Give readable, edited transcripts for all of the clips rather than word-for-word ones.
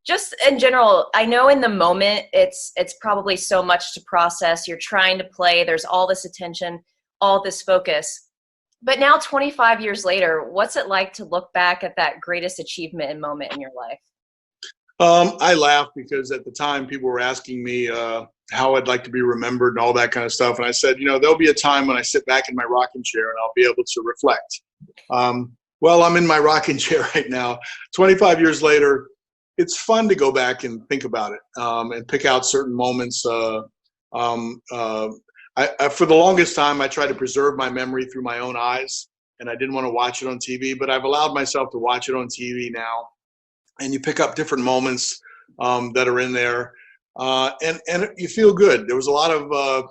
Just in general, I know in the moment it's probably so much to process. You're trying to play, there's all this attention, all this focus. But now 25 years later, what's it like to look back at that greatest achievement and moment in your life? I laugh because at the time people were asking me how I'd like to be remembered and all that kind of stuff. And I said, there'll be a time when I sit back in my rocking chair and I'll be able to reflect. Well, I'm in my rocking chair right now. 25 years later, it's fun to go back and think about it and pick out certain moments. For the longest time, I tried to preserve my memory through my own eyes, and I didn't want to watch it on TV, but I've allowed myself to watch it on TV now. And you pick up different moments that are in there, and you feel good. There was a lot of love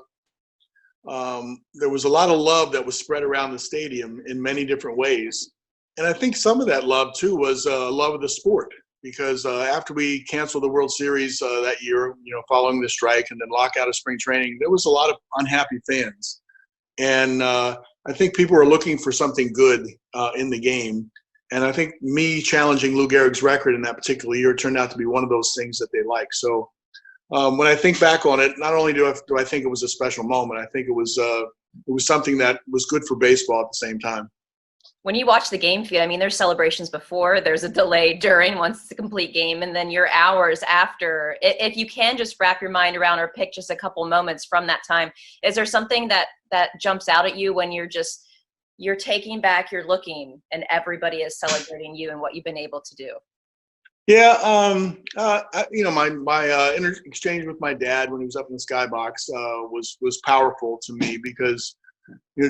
that was spread around the stadium in many different ways, and I think some of that love too was love of the sport. Because after we canceled the World Series that year, following the strike and then lockout of spring training, there was a lot of unhappy fans, and I think people were looking for something good in the game. And I think me challenging Lou Gehrig's record in that particular year turned out to be one of those things that they like. So when I think back on it, not only do I think it was a special moment, I think it was something that was good for baseball at the same time. When you watch the game feed, I mean, there's celebrations before, there's a delay during once it's a complete game, and then your hours after. If you can just wrap your mind around or pick just a couple moments from that time, is there something that jumps out at you when you're taking back, you're looking, and everybody is celebrating you and what you've been able to do? Yeah, my exchange with my dad when he was up in the skybox was powerful to me because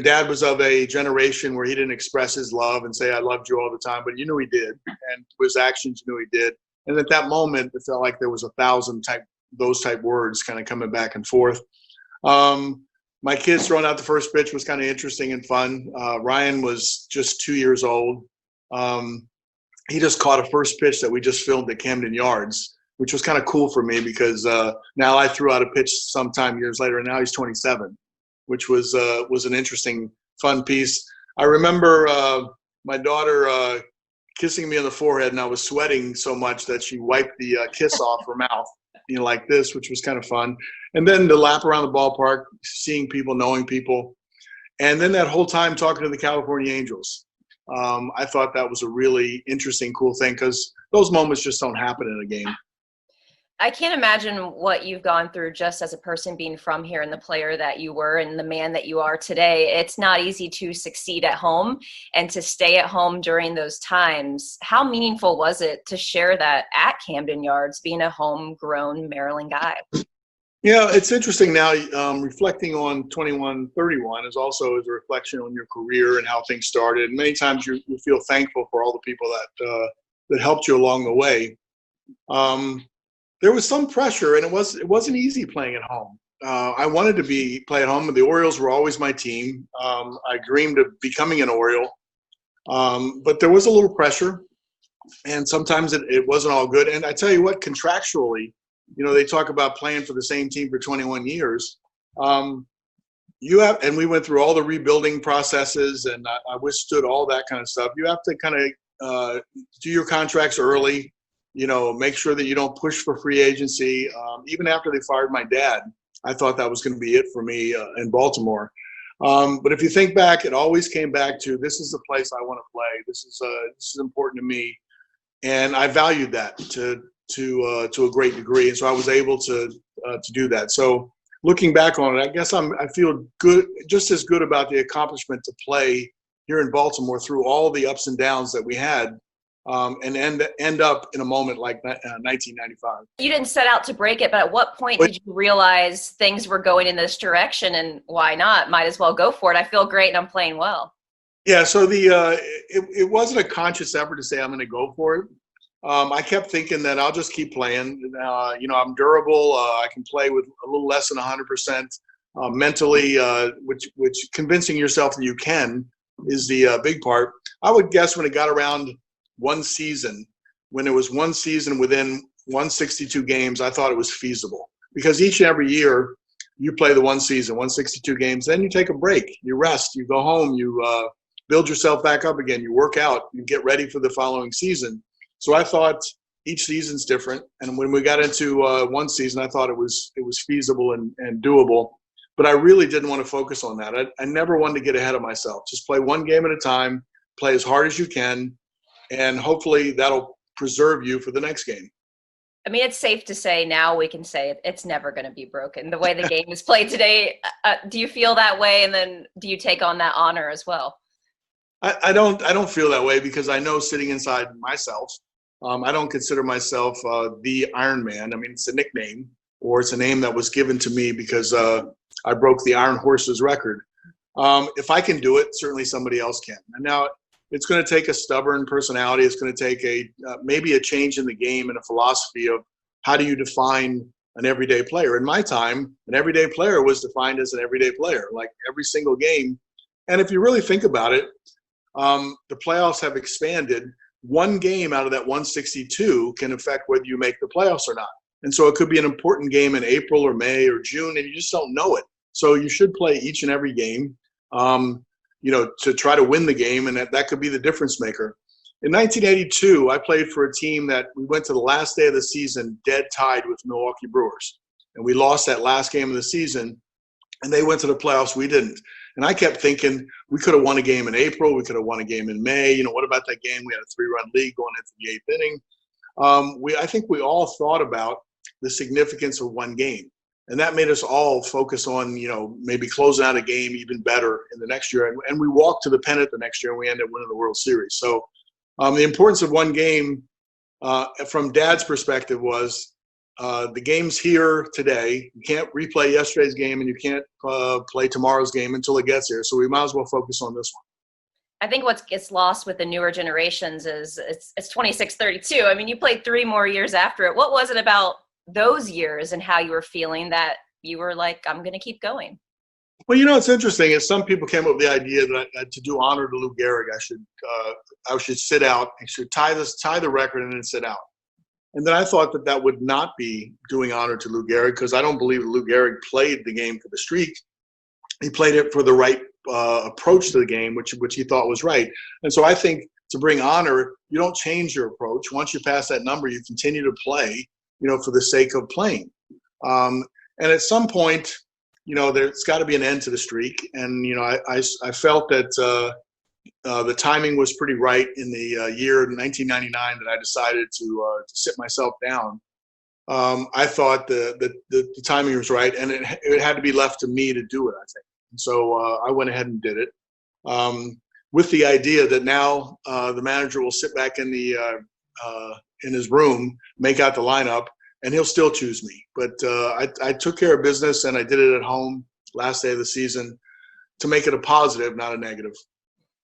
Dad was of a generation where he didn't express his love and say, I loved you all the time, but he did. And through his actions, he did. And at that moment, it felt like there was 1,000 those type words kind of coming back and forth. My kids throwing out the first pitch was kind of interesting and fun. Ryan was just 2 years old. He just caught a first pitch that we just filmed at Camden Yards, which was kind of cool for me because now I threw out a pitch sometime years later, and now he's 27. Which was an interesting, fun piece. I remember my daughter kissing me on the forehead, and I was sweating so much that she wiped the kiss off her mouth, like this, which was kind of fun. And then the lap around the ballpark, seeing people, knowing people, and then that whole time talking to the California Angels. I thought that was a really interesting, cool thing because those moments just don't happen in a game. I can't imagine what you've gone through just as a person being from here and the player that you were and the man that you are today. It's not easy to succeed at home and to stay at home during those times. How meaningful was it to share that at Camden Yards, being a homegrown Maryland guy? Yeah, it's interesting now. Reflecting on 21-31 is also a reflection on your career and how things started. And many times you feel thankful for all the people that helped you along the way. There was some pressure, and it wasn't easy playing at home. I wanted to play at home. The Orioles were always my team. I dreamed of becoming an Oriole, but there was a little pressure, and sometimes it wasn't all good. And I tell you what, contractually, they talk about playing for the same team for 21 years. And we went through all the rebuilding processes, and I withstood all that kind of stuff. You have to kind of do your contracts early. Make sure that you don't push for free agency. Even after they fired my dad, I thought that was going to be it for me in Baltimore. But if you think back, it always came back to this is the place I want to play. This is important to me, and I valued that to a great degree. And so I was able to do that. So looking back on it, I guess I feel good, just as good about the accomplishment to play here in Baltimore through all the ups and downs that we had. And end up in a moment like 1995. You didn't set out to break it, but at what point did you realize things were going in this direction, and why not? Might as well go for it. I feel great and I'm playing well. Yeah, so it wasn't a conscious effort to say I'm going to go for it. I kept thinking that I'll just keep playing. I'm durable. I can play with a little less than 100% mentally, which convincing yourself that you can is the big part. I would guess when it got around one season, when it was one season within 162 games, I thought it was feasible because each and every year you play the one season, 162 games, then you take a break, you rest, you go home, you build yourself back up again, you work out, you get ready for the following season. So I thought each season's different. And when we got into one season, I thought it was feasible and doable. But I really didn't want to focus on that. I never wanted to get ahead of myself. Just play one game at a time, play as hard as you can, and hopefully that'll preserve you for the next game. I mean, it's safe to say now we can say it's never going to be broken. The way the game is played today, do you feel that way? And then do you take on that honor as well? I don't feel that way because I know sitting inside myself, I don't consider myself the Iron Man. I mean, it's a nickname, or it's a name that was given to me because I broke the Iron Horse's record. If I can do it, certainly somebody else can. And now it's going to take a stubborn personality. It's going to take maybe a change in the game and a philosophy of how do you define an everyday player. In my time, an everyday player was defined as an everyday player, like every single game. And if you really think about it, the playoffs have expanded. One game out of that 162 can affect whether you make the playoffs or not. And so it could be an important game in April or May or June, and you just don't know it. So you should play each and every game, to try to win the game, and that could be the difference maker. In 1982, I played for a team that we went to the last day of the season dead tied with Milwaukee Brewers. And we lost that last game of the season, and they went to the playoffs. We didn't. And I kept thinking we could have won a game in April. We could have won a game in May. What about that game? We had a 3-run lead going into the 8th inning. I think we all thought about the significance of one game. And that made us all focus on, maybe closing out a game even better in the next year. And we walked to the pennant the next year, and we ended up winning the World Series. So the importance of one game from Dad's perspective was the game's here today. You can't replay yesterday's game, and you can't play tomorrow's game until it gets here. So we might as well focus on this one. I think what gets lost with the newer generations is it's 26-32. I mean, you played 3 more years after it. What was it about those years and how you were feeling that you were like, I'm going to keep going? Well, it's interesting is some people came up with the idea that to do honor to Lou Gehrig, I should sit out. I should tie the record and then sit out. And then I thought that would not be doing honor to Lou Gehrig because I don't believe Lou Gehrig played the game for the streak. He played it for the right approach to the game, which he thought was right. And so I think to bring honor, you don't change your approach. Once you pass that number, you continue to play, for the sake of playing. And at some point, there's got to be an end to the streak. And, I felt that the timing was pretty right in the year 1999 that I decided to sit myself down. I thought the timing was right, and it had to be left to me to do it, I think. And so I went ahead and did it with the idea that now the manager will sit back in his room, make out the lineup, and he'll still choose me. But I took care of business, and I did it at home last day of the season to make it a positive, not a negative.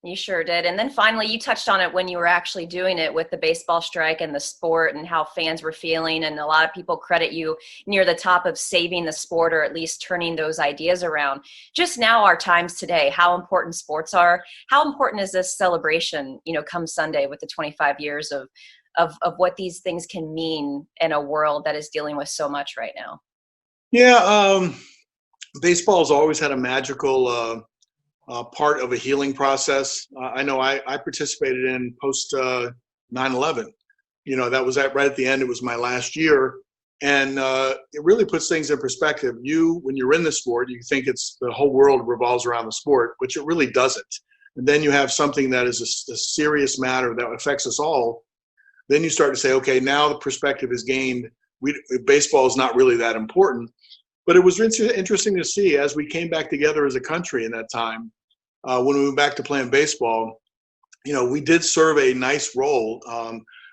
You sure did. And then finally, you touched on it when you were actually doing it with the baseball strike and the sport and how fans were feeling. And a lot of people credit you near the top of saving the sport, or at least turning those ideas around. Just now, our times today, how important sports are. How important is this celebration, come Sunday with the 25 years of what these things can mean in a world that is dealing with so much right now? Yeah, baseball has always had a magical part of a healing process. I know I participated in post 9/11. That was right at the end. It was my last year. And it really puts things in perspective. When you're in the sport, you think it's the whole world revolves around the sport, which it really doesn't. And then you have something that is a serious matter that affects us all. Then you start to say, okay, now the perspective is gained. Baseball is not really that important. But it was interesting to see as we came back together as a country in that time, when we went back to playing baseball, we did serve a nice role,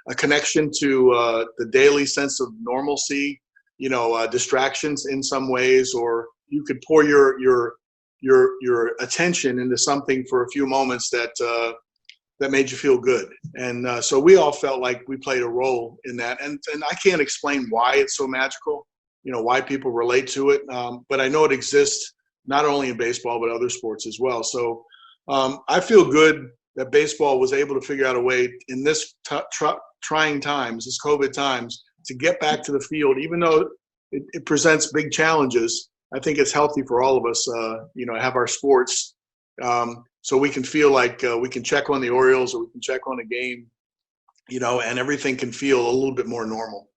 a connection to the daily sense of normalcy, distractions in some ways, or you could pour your attention into something for a few moments that made you feel good. And so we all felt like we played a role in that. And I can't explain why it's so magical. Why people relate to it. But I know it exists not only in baseball, but other sports as well. So I feel good that baseball was able to figure out a way in this trying times, this COVID times, to get back to the field, even though it presents big challenges. I think it's healthy for all of us, to have our sports so we can feel like we can check on the Orioles or we can check on a game and everything can feel a little bit more normal.